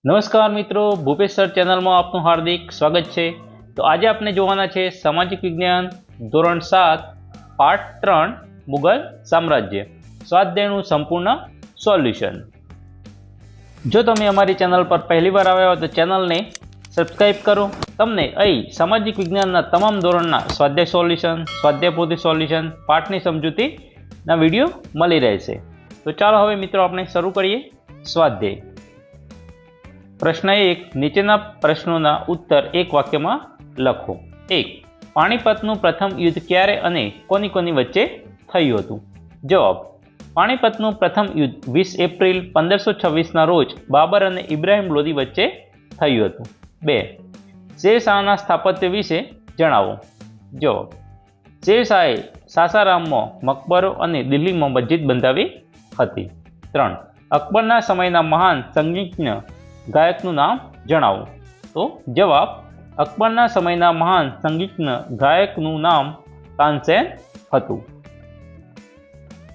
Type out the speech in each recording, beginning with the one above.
નમસ્કાર મિત્રો, ભૂપેશ સર ચેનલમાં આપનું હાર્દિક સ્વાગત છે। તો આજે આપણે જોવાના છે સામાજિક વિજ્ઞાન ધોરણ 7 પાર્ટ 3 મુગલ સામ્રાજ્ય સ્વાધ્યાયનું સંપૂર્ણ સોલ્યુશન। જો તમે અમારી ચેનલ પર પહેલીવાર આવ્યા હો તો ચેનલને સબસ્ક્રાઇબ કરો। તમને અહીં સામાજિક વિજ્ઞાનના તમામ ધોરણના સ્વાધ્યાય સોલ્યુશન, સ્વાધ્યાય પોથી સોલ્યુશન, પાઠની સમજૂતીના વિડીયો મળી રહેશે। તો ચાલો હવે મિત્રો આપણે શરૂ કરીએ સ્વાધ્યાય। प्रश्न 1 नीचेना प्रश्नों उत्तर एक वाक्य में लखो। 1 पाणीपतनु प्रथम युद्ध क्यारे अने कोनी कोनी वच्चे थयुं हतुं? जवाब पाणीपतनु प्रथम युद्ध 20 एप्रिल 1526 ना रोज बाबर अने इब्राहिम लोदी वच्चे थयुं हतुं। 2 शेरशाहना स्थापत्य विषे जणावो। जवाब शेरशाहे सासाराम में मकबरो अने दिल्ली में मस्जिद बंधावी हती। 3 अकबरना समयना महान संगीतज्ञ गायकनु नाम जणावो। तो जवाब अकबरना समयना महान संगीतज्ञ गायकनु नाम तानसेन हतुं।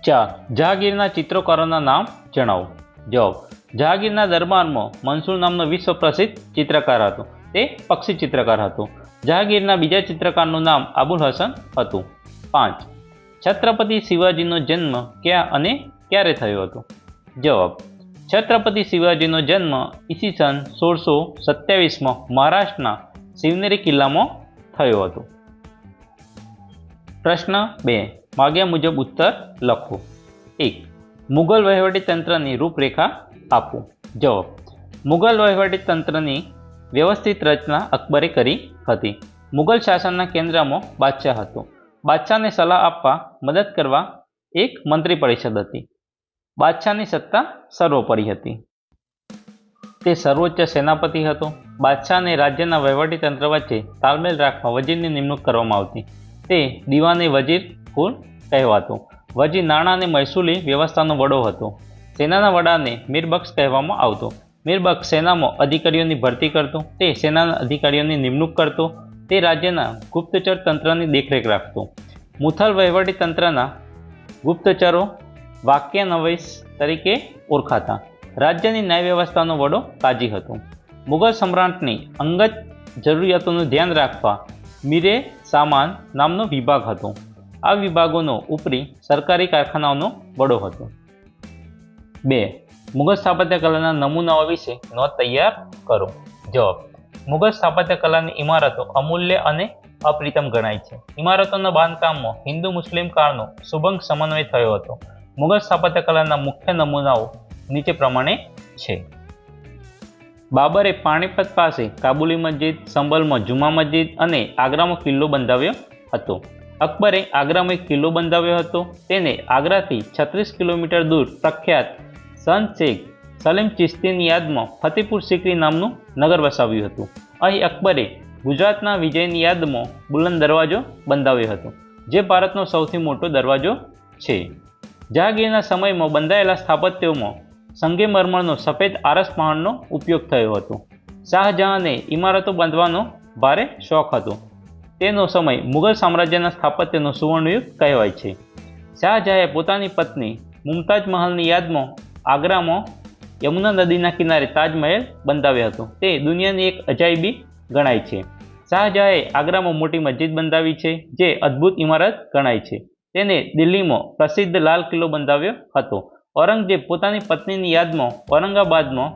4 जहांगीरना चित्रकारोना नाम जणावो। जवाब जहांगीरना दरबार में मंसूर नामनो विश्व प्रसिद्ध चित्रकार हतो। ते पक्षी चित्रकार हतो। जहांगीरना बीजा चित्रकारनु नाम अबुल हसन हतुं। 5 छत्रपति शिवाजीनो जन्म क्या अने क्यारे थयो हतो? जवाब छत्रपति शिवाजीनो जन्म ईस्वीसन 1627 में महाराष्ट्रना शिवनेरी किल्ला में थयो हतो। प्रश्न 2 माग्या मुजब उत्तर लखो। 1 मुगल वहीवटी तंत्रनी रूपरेखा आपो। जवाब मुगल वहीवटी तंत्रनी व्यवस्थित रचना अकबरे करी हती। मुगल शासनना केंद्र में बादशाह हतो। बादशाह ने सलाह आपवा मदद करवा एक मंत्री परिषद हती। बादशाहनी सत्ता सर्वोपरि हती। ते सर्वोच्च सेनापति हतो। बादशाह ने राज्यना वहीवटी तंत्र वच्चे तालमेल राखवा वजीरनी निमणूक करवामां आवती। ते दीवाने वजीर कुल कहेवातो। वजीर नाणां अने महसूली व्यवस्थानो वडो हतो। सेनाना वडाने मीरबख्श कहेवामां आवतो। मीरबख्श सेनामां अधिकारीओनी भरती करतो। ते सेनाना अधिकारीओनी निमणूक करतो। ते राज्यना गुप्तचर तंत्रनी देखरेख राखतो। मुथल वहीवटी तंत्रना गुप्तचरो वाक्यनवीस तरीके ओळखाता। राज्यनी न्याय व्यवस्थानो वडो काजी हतो। मुगल सम्राटनी अंगत जरूरियातोनुं ध्यान राखवा मीरे सामान नामनो विभाग हतो। आ विभागोनो उपरी सरकारी कारखानाओनो वडो हतो। 2 मुगल स्थापत्य कलाना नमूनाओ विषे नोट तैयार करो। जवाब मुगल स्थापत्य कलानी इमारतो अमूल्य अने अप्रीतम गणाय छे। इमारतोना बांधकाममां हिंदू मुस्लिम काळनो सुभंग समन्वय थयो हतो। मुगल स्थापत्य कलाना मुख्य नमूनाओ नीचे प्रमाणे छे। बाबरे पाणीपत पासे काबुली मस्जिद, संभल में जुमा मस्जिद अने आग्रा में किल्लो बंधाव्यो हतो। अकबरे आग्रा में किल्लो बंधाव्यो हतो। तेने आग्राथी 36 किलोमीटर दूर प्रख्यात संत शेख सलीम चिश्तीनी याद में फतेहपुर सीकरी नामनु नगर वसाव्युं हतुं। अहीं अकबरे गुजरातना विजयनी याद में बुलंद दरवाजो बंधाव्यो हतो, जे भारतनो सौथी मोटो दरवाजो छे। जहांगीरना समय में बंधायेला स्थापत्यों में संगमरमरनो सफेद आरस पहाड़नो उपयोग थयो हतो। शाहजहांने इमारतों बांधवानो भारे शौक हतो। तेनो समय मुगल साम्राज्यना स्थापत्यनो सुवर्णयुग कहेवाय छे। शाहजहांए पोतानी पत्नी मुमताज महलनी याद में आग्रा में यमुना नदीना किनारे ताजमहल बंधाव्यो हतो। ते दुनियानी एक अजायबी गणाय छे। शाहजहांए आग्रा में मोटी मस्जिद बंधावी छे, जे अद्भुत इमारत गणाय छे। तेने दिल्ली में प्रसिद्ध लाल किल्लो बंधाव्यो हतो। औरंगजेब पोतानी पत्नीनी याद में औरंगाबाद में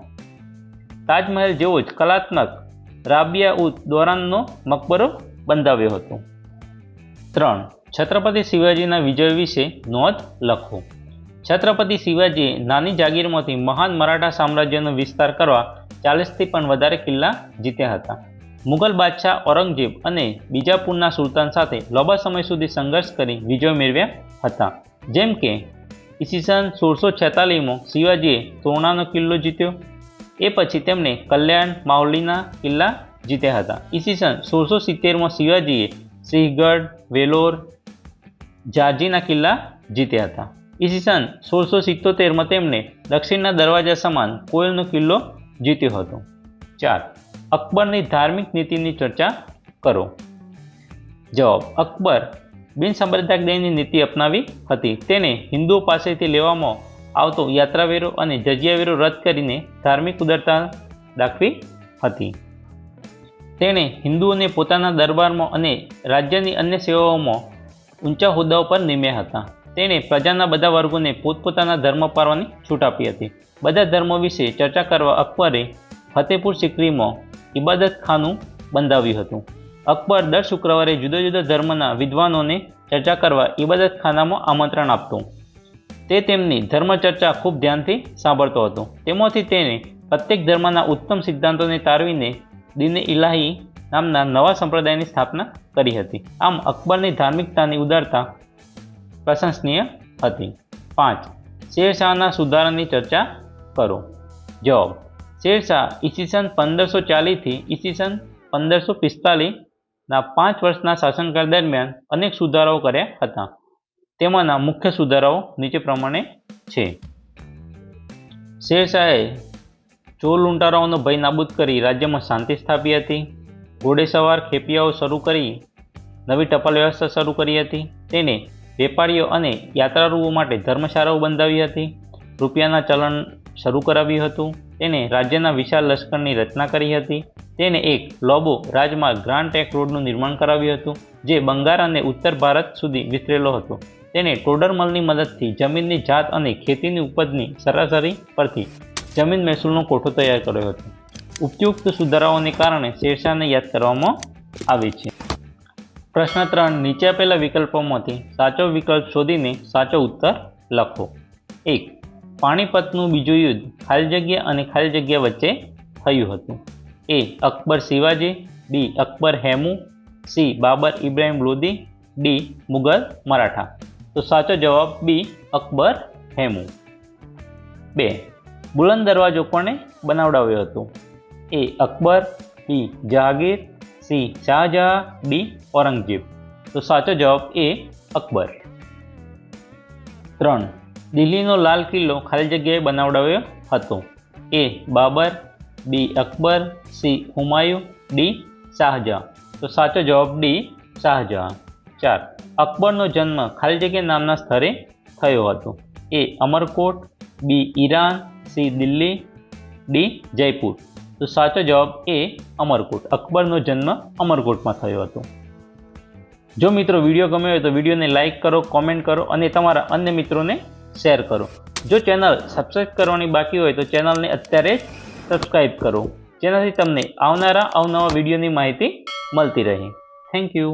ताजमहल जेवो ज कलात्मक राबिया उद दौराननो मकबरो बंधाव्यो हतो। 3 छत्रपति शिवाजीना विजय विषे नोंध लखो। छत्रपति शिवाजीए नानी जागीरमांथी महान मराठा साम्राज्यनो विस्तार करवा 40 थी पण वधारे किल्ला जीत्या हता। मुगल बादशाह औरंगजेब अने बीजापुरना सुल्तान साथे लांबा समय सुधी संघर्ष करी विजय मेळव्या हता। जेम के ईस्वीसन 1646 में शिवाजीए तोरणानो किल्लो जीत्यो। ए पछी तेमणे कल्याण मावलीना किल्ला जीत्या हता। ईस्वीसन 1670 में शिवाजीए सिंहगढ़, वेलोर, झांसीना किल्ला जीत्या हता। ईस्वीसन 1677 में तेमणे दक्षिणना दरवाजा समान कोयलनो किल्लो जीत्यो हतो। 4 अकबरनी धार्मिक नीतिनी चर्चा करो। जवाब अकबर बिन संप्रदायनी नीति अपनावी हती। तेने हिंदुओ पासेथी लेवामां आवतो यात्रावेरो अने जजियावेरो रद्द करीने धार्मिक उदारता દાખવી હતી. તેણે હિન્દુઓને પોતાના દરબારમાં અને રાજ્યની અન્ય સેવાઓમાં ઊંચા હોદ્દાઓ પર નિમ્યા હતા. તેણે પ્રજાના બધા વર્ગોને પોતપોતાના ધર્મ પાળવાની છૂટ આપી હતી. બધા ધર્મો વિશે ચર્ચા કરવા અકબરે ફતેપુર સિક્રીમાં ઇબાદતખાનું બંધાવ્યું હતું. અકબર દર શુક્રવારે જુદા જુદા ધર્મના વિદ્વાનોને ચર્ચા કરવા ઇબાદતખાનામાં આમંત્રણ આપતો. તે તેમની ધર્મચર્ચા ખૂબ ધ્યાનથી સાંભળતો હતો. તેમાંથી તેણે પ્રત્યેક ધર્મના ઉત્તમ સિદ્ધાંતોને તારવીને દીન ઇલાહી નામના નવા સંપ્રદાયની સ્થાપના કરી હતી. આમ અકબરની ધાર્મિકતાની ઉદારતા પ્રશંસનીય હતી. 5. શેરશાહના સુધારાની ચર્ચા કરો. જવાબ: શેરશાહ ઈસવીસન 1540 થી ઈસવીસન 1545ના 5 વર્ષના શાસનકાળ દરમિયાન અનેક સુધારાઓ કર્યા હતા. તેમાંના મુખ્ય સુધારાઓ નીચે પ્રમાણે છે. શેરશાહે ચોર લૂંટારાઓનો ભય નાબૂદ કરી રાજ્યમાં શાંતિ સ્થાપી હતી. ઘોડેસવાર ખેપિયાઓ શરૂ કરી નવી ટપાલ વ્યવસ્થા શરૂ કરી હતી. તેને વેપારીઓ અને યાત્રાળુઓ માટે ધર્મશાળાઓ બંધાવી હતી. રૂપિયાના ચલણ શરૂ કરાવ્યું હતું. તેને રાજ્યના વિશાળ લશ્કરની રચના કરી હતી. તેને એક લોબો રાજમાર્ગ ગ્રાન્ડ ટ્રંક રોડનું નિર્માણ કરાવ્યું હતું, જે બંગાળ અને ઉત્તર ભારત સુધી વિસ્તરેલો હતો. તેને ટોડરમલની મદદથી જમીનની જાત અને ખેતીની ઉપજની સરાસરી પરથી જમીન મહેસૂલનો કોઠો તૈયાર કર્યો હતો. ઉપયુક્ત સુધારાઓને કારણે શેરશાહને યાદ કરવામાં આવે છે. પ્રશ્ન 3. નીચે આપેલા વિકલ્પોમાંથી સાચો વિકલ્પ શોધીને સાચો ઉત્તર લખો. 1. પાણીપતનું બીજું યુદ્ધ ખાલી જગ્યા અને ખાલી જગ્યા વચ્ચે થયું હતું. A. Akbar Shivaji, B. Akbar Hemu, C. Babur Ibrahim Lodi, D. Mughal Maratha. તો સાચો જવાબ B. અકબર હેમુ. 2. બુલંદ દરવાજો કોણે બનાવડાવ્યો હતો? A. Akbar, B. Jahangir, C. Shahjahan, D. Aurangzeb. તો સાચો જવાબ A. અકબર. 3. દિલ્હીનો લાલ કિલ્લો ખાલી જગ્યાએ બનાવડાવ્યો હતો. A. Babur, B. Akbar, C. Humayun, D. Shahjahan. તો સાચો જવાબ D. શાહજહાં. 4. અકબરનો જન્મ ખાલી જગ્યા નામના સ્થળે થયો હતો. A. અમરકોટ, B. Iran, C. Delhi, D. Jaipur. તો સાચો જવાબ A. અમરકોટ. અકબરનો જન્મ અમરકોટમાં થયો હતો. જો મિત્રો વિડીયો ગમ્યો હોય તો વિડીયોને લાઇક કરો, કોમેન્ટ કરો અને તમારા અન્ય મિત્રોને શેર કરો. જો ચેનલ સબસ્ક્રાઈબ કરવાની બાકી હોય તો ચેનલને અત્યારે જ સબસ્ક્રાઈબ કરો, જેનાથી તમને આવનારા અવનવા વિડીયોની માહિતી મળતી રહે. Thank you.